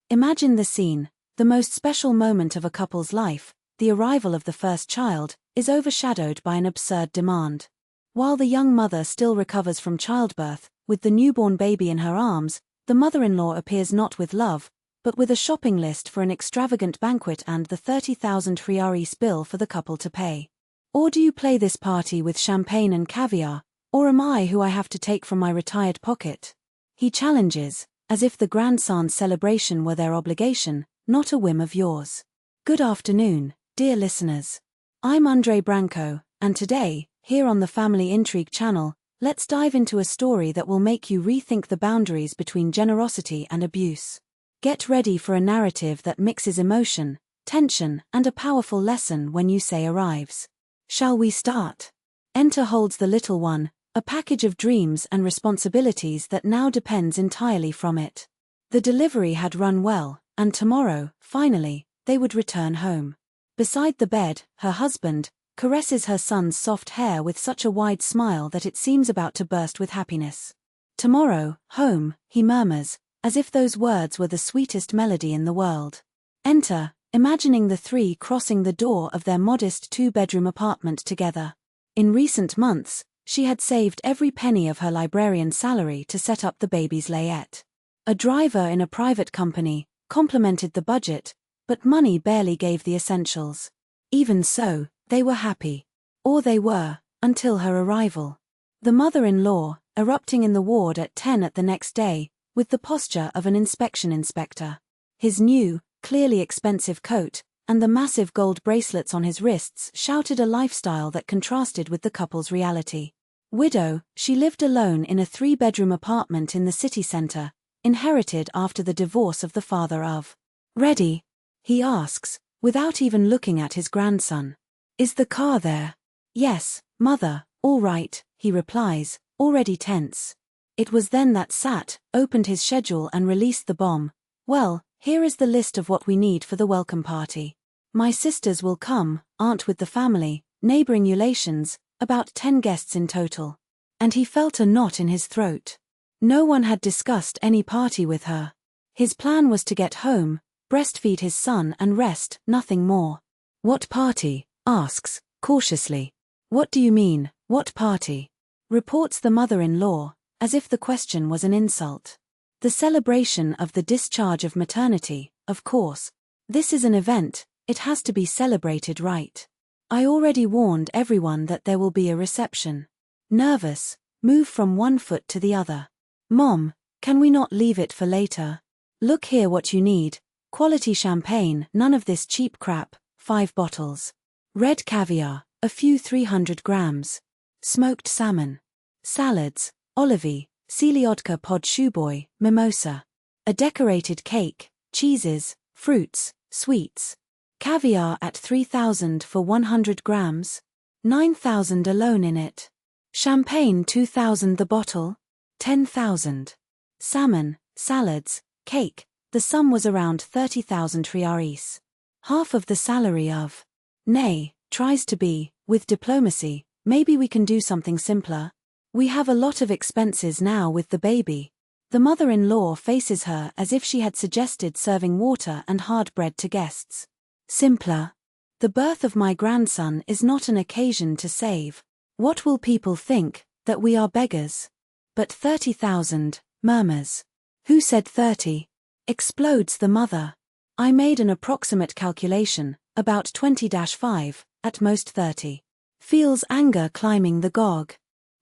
Imagine the scene. The most special moment of a couple's life, the arrival of the first child, is overshadowed by an absurd demand. While the young mother still recovers from childbirth, with the newborn baby in her arms, the mother-in-law appears not with love, but with a shopping list for an extravagant banquet and the 30,000 riaris bill for the couple to pay. Or do you play this party with champagne and caviar, or am I who I have to take from my retired pocket? He challenges, as if the grandson's celebration were their obligation, not a whim of yours. Good afternoon, dear listeners. I'm Andre Branco, and today, here on the Family Intrigue channel, let's dive into a story that will make you rethink the boundaries between generosity and abuse. Get ready for a narrative that mixes emotion, tension, and a powerful lesson when you say arrives. Shall we start? Enter holds the little one, a package of dreams and responsibilities that now depends entirely from it. The delivery had run well, and tomorrow, finally, they would return home. Beside the bed, her husband caresses her son's soft hair with such a wide smile that it seems about to burst with happiness. Tomorrow, home, he murmurs, as if those words were the sweetest melody in the world. Enter, imagining the three crossing the door of their modest two-bedroom apartment together. In recent months, she had saved every penny of her librarian's salary to set up the baby's layette. A driver in a private company complemented the budget, but money barely gave the essentials. Even so, they were happy. Or they were, until her arrival. The mother-in-law, erupting in the ward at 10 the next day, with the posture of an inspection inspector. His new, clearly expensive coat, and the massive gold bracelets on his wrists shouted a lifestyle that contrasted with the couple's reality. Widow, she lived alone in a 3-bedroom apartment in the city center, inherited after the divorce of the father of. Ready? He asks, without even looking at his grandson. Is the car there? Yes, mother, all right, he replies, already tense. It was then that Sat opened his schedule and released the bomb. Well, here is the list of what we need for the welcome party. My sisters will come, aunt with the family, neighboring relations, about 10 guests in total. And he felt a knot in his throat. No one had discussed any party with her. His plan was to get home, breastfeed his son and rest, nothing more. What party? Asks, cautiously. What do you mean, what party? Reports the mother-in-law, as if the question was an insult. The celebration of the discharge of maternity, of course. This is an event, it has to be celebrated right. I already warned everyone that there will be a reception. Nervous, move from one foot to the other. Mom, can we not leave it for later? Look here what you need. Quality champagne, none of this cheap crap, 5 bottles. Red caviar, a few 300 grams. Smoked salmon. Salads, olivie, Celiodka pod shoeboy, mimosa. A decorated cake, cheeses, fruits, sweets. Caviar at 3,000 for 100 grams. 9,000 alone in it. Champagne 2,000 the bottle. 10,000. Salmon, salads, cake, the sum was around 30,000 riaris. Half of the salary of. Nay, tries to be, with diplomacy, maybe we can do something simpler. We have a lot of expenses now with the baby. The mother-in-law faces her as if she had suggested serving water and hard bread to guests. Simpler. The birth of my grandson is not an occasion to save. What will people think, that we are beggars? But 30,000, murmurs. Who said 30? Explodes the mother. I made an approximate calculation, about 20-5, at most 30. Feels anger climbing the gog.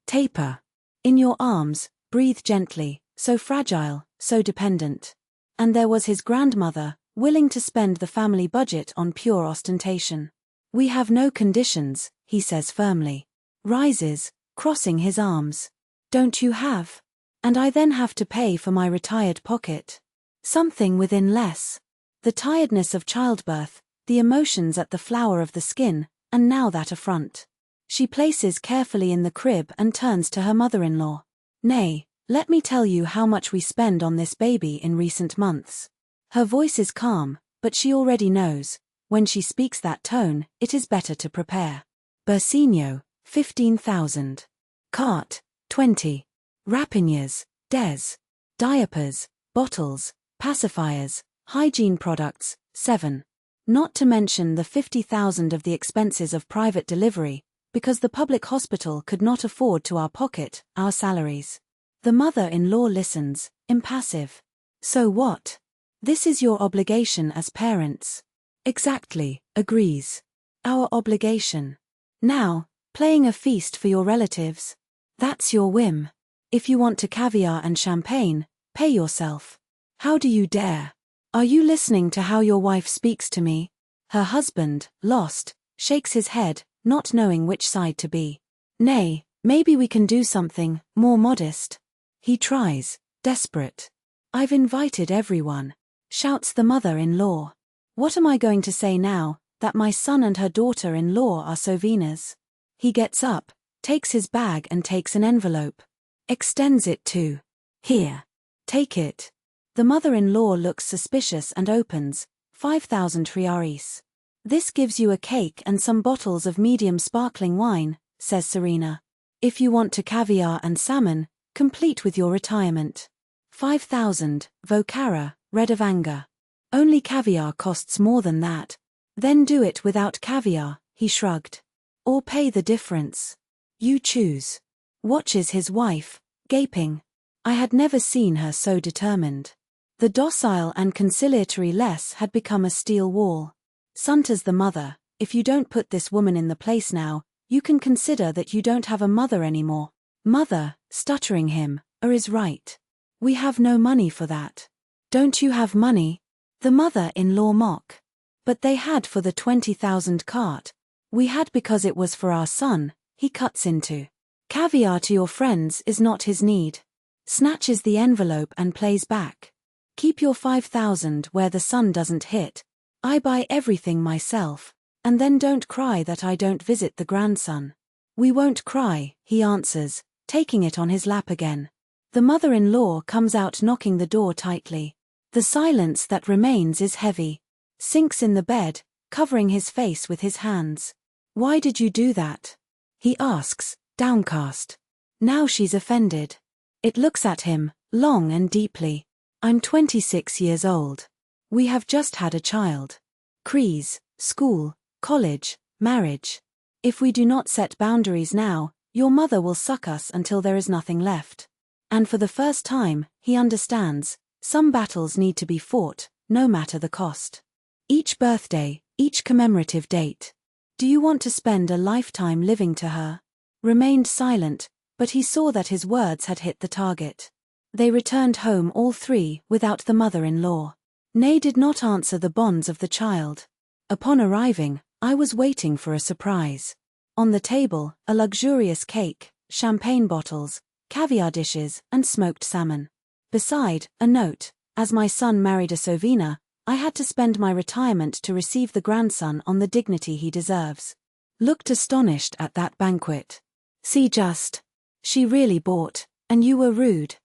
Taper. In your arms, breathe gently, so fragile, so dependent. And there was his grandmother, willing to spend the family budget on pure ostentation. We have no conditions, he says firmly. Rises, crossing his arms. Don't you have? And I then have to pay for my retired pocket. Something within less. The tiredness of childbirth, the emotions at the flower of the skin, and now that affront. She places carefully in the crib and turns to her mother-in-law. Nay, let me tell you how much we spend on this baby in recent months. Her voice is calm, but she already knows, when she speaks that tone, it is better to prepare. Bersigno, 15,000. Cart, 20. Rapinhas, des. Diapers, bottles, pacifiers, Hygiene products, 7. Not to mention the 50,000 of the expenses of private delivery, because the public hospital could not afford to our pocket, our salaries. The mother-in-law listens, impassive. So what? This is your obligation as parents. Exactly, agrees. Our obligation. Now, playing a feast for your relatives. That's your whim. If you want to caviar and champagne, pay yourself. How do you dare? Are you listening to how your wife speaks to me? Her husband, lost, shakes his head, not knowing which side to be. Nay, maybe we can do something more modest. He tries, desperate. I've invited everyone, shouts the mother-in-law. What am I going to say now, that my son and her daughter-in-law are sovereigns? He gets up, takes his bag and takes an envelope. Extends it to. Here. Take it. The mother-in-law looks suspicious and opens. 5,000 reais. This gives you a cake and some bottles of medium sparkling wine, says Serena. If you want to caviar and salmon, complete with your retirement. 5,000, Vocara, red of anger. Only caviar costs more than that. Then do it without caviar, he shrugged. Or pay the difference. You choose. Watches his wife, gaping. I had never seen her so determined. The docile and conciliatory Les had become a steel wall. Santa's the mother, if you don't put this woman in the place now, you can consider that you don't have a mother anymore. Mother, stuttering him, is right. We have no money for that. Don't you have money? The mother-in-law mock. But they had for the 20,000 cart. We had because it was for our son, he cuts into. Caviar to your friends is not his need. Snatches the envelope and plays back. Keep your 5,000 where the sun doesn't hit. I buy everything myself, and then don't cry that I don't visit the grandson. We won't cry, he answers, taking it on his lap again. The mother-in-law comes out knocking the door tightly. The silence that remains is heavy. Sinks in the bed, covering his face with his hands. Why did you do that? He asks, downcast. Now she's offended. It looks at him, long and deeply. I'm 26 years old. We have just had a child. Crees, school, college, marriage. If we do not set boundaries now, your mother will suck us until there is nothing left. And for the first time, he understands, some battles need to be fought, no matter the cost. Each birthday, each commemorative date. Do you want to spend a lifetime living to her? Remained silent, but he saw that his words had hit the target. They returned home all three without the mother-in-law. Nay did not answer the bonds of the child. Upon arriving, I was waiting for a surprise. On the table, a luxurious cake, champagne bottles, caviar dishes, and smoked salmon. Beside, a note, as my son married a Sovina, I had to spend my retirement to receive the grandson on the dignity he deserves. Looked astonished at that banquet. See just. She really bought, and you were rude.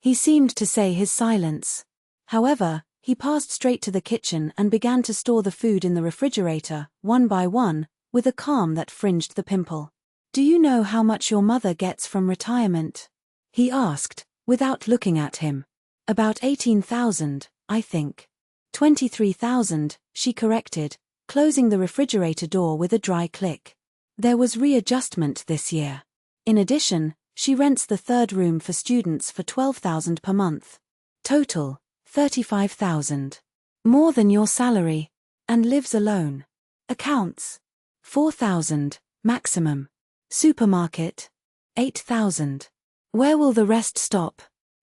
He seemed to say his silence. However, he passed straight to the kitchen and began to store the food in the refrigerator, one by one, with a calm that fringed the pimple. Do you know how much your mother gets from retirement? He asked, without looking at him. About 18,000, I think. 23,000, she corrected, closing the refrigerator door with a dry click. There was readjustment this year. In addition, she rents the third room for students for 12,000 per month. Total, 35,000. More than your salary. And lives alone. Accounts. 4,000, maximum. Supermarket. 8,000. Where will the rest stop?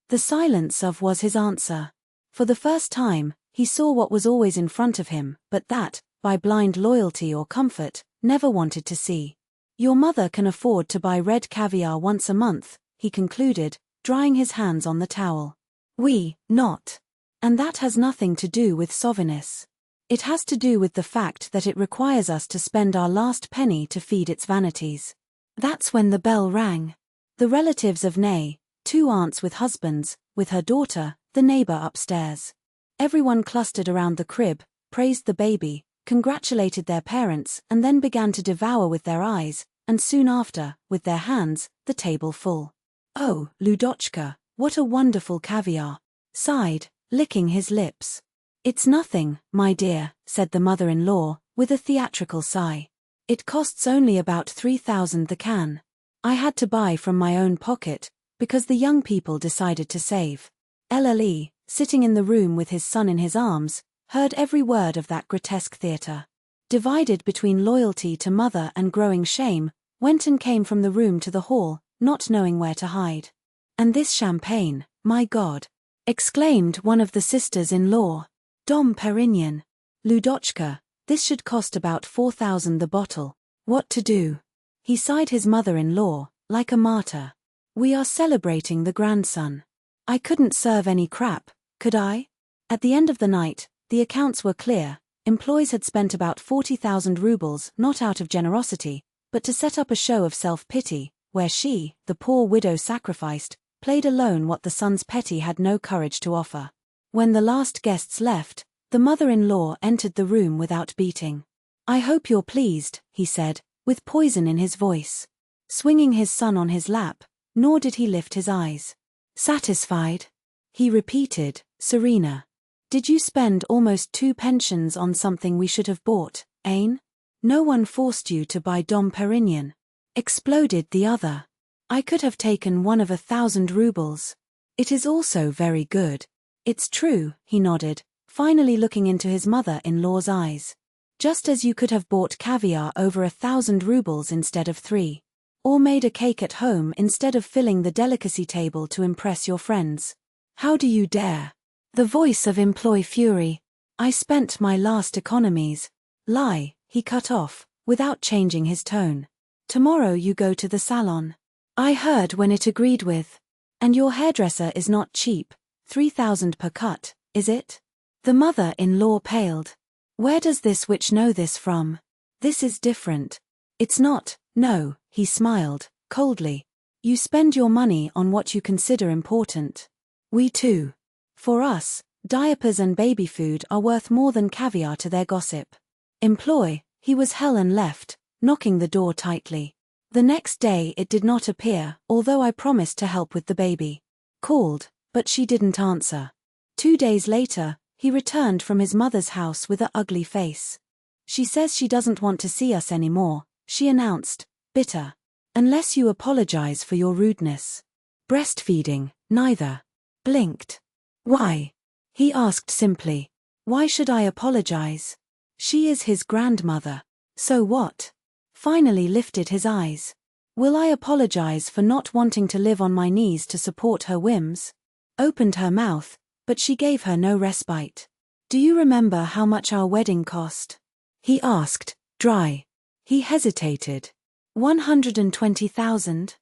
The silence of was his answer. For the first time, he saw what was always in front of him, but that, by blind loyalty or comfort, never wanted to see. Your mother can afford to buy red caviar once a month, he concluded, drying his hands on the towel. We, not. And that has nothing to do with sovereignty. It has to do with the fact that it requires us to spend our last penny to feed its vanities. That's when the bell rang. The relatives of Nay, 2 aunts with husbands, with her daughter, the neighbor upstairs. Everyone clustered around the crib, praised the baby, congratulated their parents, and then began to devour with their eyes, and soon after, with their hands, the table full. Oh, Ludochka, what a wonderful caviar! Sighed, licking his lips. It's nothing, my dear, said the mother-in-law, with a theatrical sigh. It costs only about 3,000 the can. I had to buy from my own pocket, because the young people decided to save. LLE, sitting in the room with his son in his arms, heard every word of that grotesque theatre. Divided between loyalty to mother and growing shame, went and came from the room to the hall, not knowing where to hide. And this champagne, my God! Exclaimed one of the sisters-in-law. Dom Perignon. Ludochka, this should cost about 4,000 the bottle. What to do? He sighed his mother-in-law, like a martyr. We are celebrating the grandson. I couldn't serve any crap, could I? At the end of the night, the accounts were clear. Employees had spent about 40,000 rubles, not out of generosity, but to set up a show of self-pity, where she, the poor widow sacrificed, played alone what the son's petty had no courage to offer. When the last guests left, the mother-in-law entered the room without beating. I hope you're pleased, he said, with poison in his voice. Swinging his son on his lap, nor did he lift his eyes. Satisfied? He repeated, Serena. Did you spend almost 2 pensions on something we should have bought, Ain? No one forced you to buy Dom Perignon. Exploded the other. I could have taken one of 1,000 rubles. It is also very good. It's true, he nodded, finally looking into his mother-in-law's eyes. Just as you could have bought caviar over 1,000 rubles instead of 3. Or made a cake at home instead of filling the delicacy table to impress your friends. How do you dare? The voice of employee fury. I spent my last economies. Lie, he cut off, without changing his tone. Tomorrow you go to the salon. I heard when it agreed with. And your hairdresser is not cheap. 3,000 per cut, is it? The mother-in-law paled. Where does this witch know this from? This is different. It's not, no, he smiled, coldly. You spend your money on what you consider important. We too. For us, diapers and baby food are worth more than caviar to their gossip. Employ, he was hell and left, knocking the door tightly. The next day it did not appear, although I promised to help with the baby. Called, but she didn't answer. 2 days later, he returned from his mother's house with an ugly face. She says she doesn't want to see us anymore, she announced, bitter. Unless you apologize for your rudeness. Breastfeeding, neither. Blinked. Why? He asked simply. Why should I apologize? She is his grandmother. So what? Finally lifted his eyes. Will I apologize for not wanting to live on my knees to support her whims? Opened her mouth, but she gave her no respite. Do you remember how much our wedding cost? He asked, dry. He hesitated. 120,000?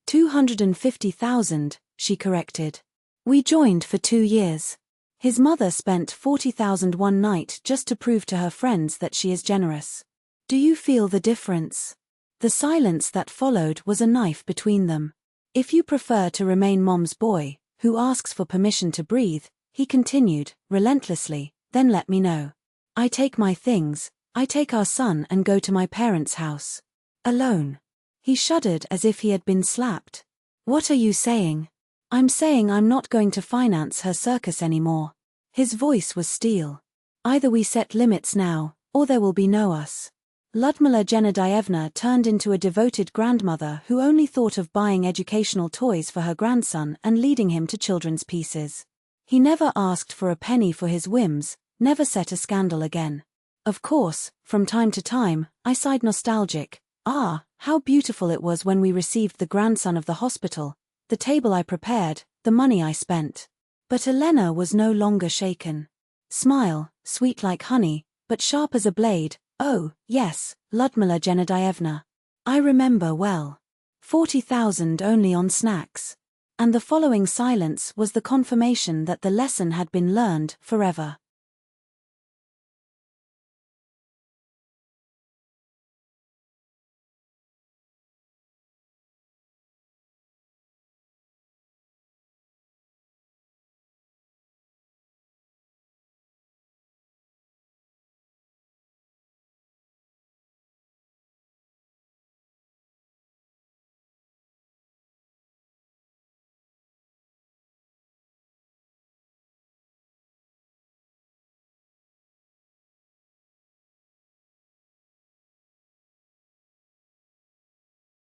250,000, she corrected. We joined for 2 years. His mother spent 40,000 one night just to prove to her friends that she is generous. Do you feel the difference? The silence that followed was a knife between them. If you prefer to remain mom's boy, who asks for permission to breathe, he continued, relentlessly, then let me know. I take my things, I take our son and go to my parents' house. Alone. He shuddered as if he had been slapped. What are you saying? I'm saying I'm not going to finance her circus anymore. His voice was steel. Either we set limits now, or there will be no us. Ludmila Genadievna turned into a devoted grandmother who only thought of buying educational toys for her grandson and leading him to children's pieces. He never asked for a penny for his whims, never set a scandal again. Of course, from time to time, I sighed nostalgic. Ah, how beautiful it was when we received the grandson of the hospital, the table I prepared, the money I spent. But Elena was no longer shaken. Smile, sweet like honey, but sharp as a blade. Oh, yes, Ludmila Genadievna. I remember well. 40,000 only on snacks. And the following silence was the confirmation that the lesson had been learned forever.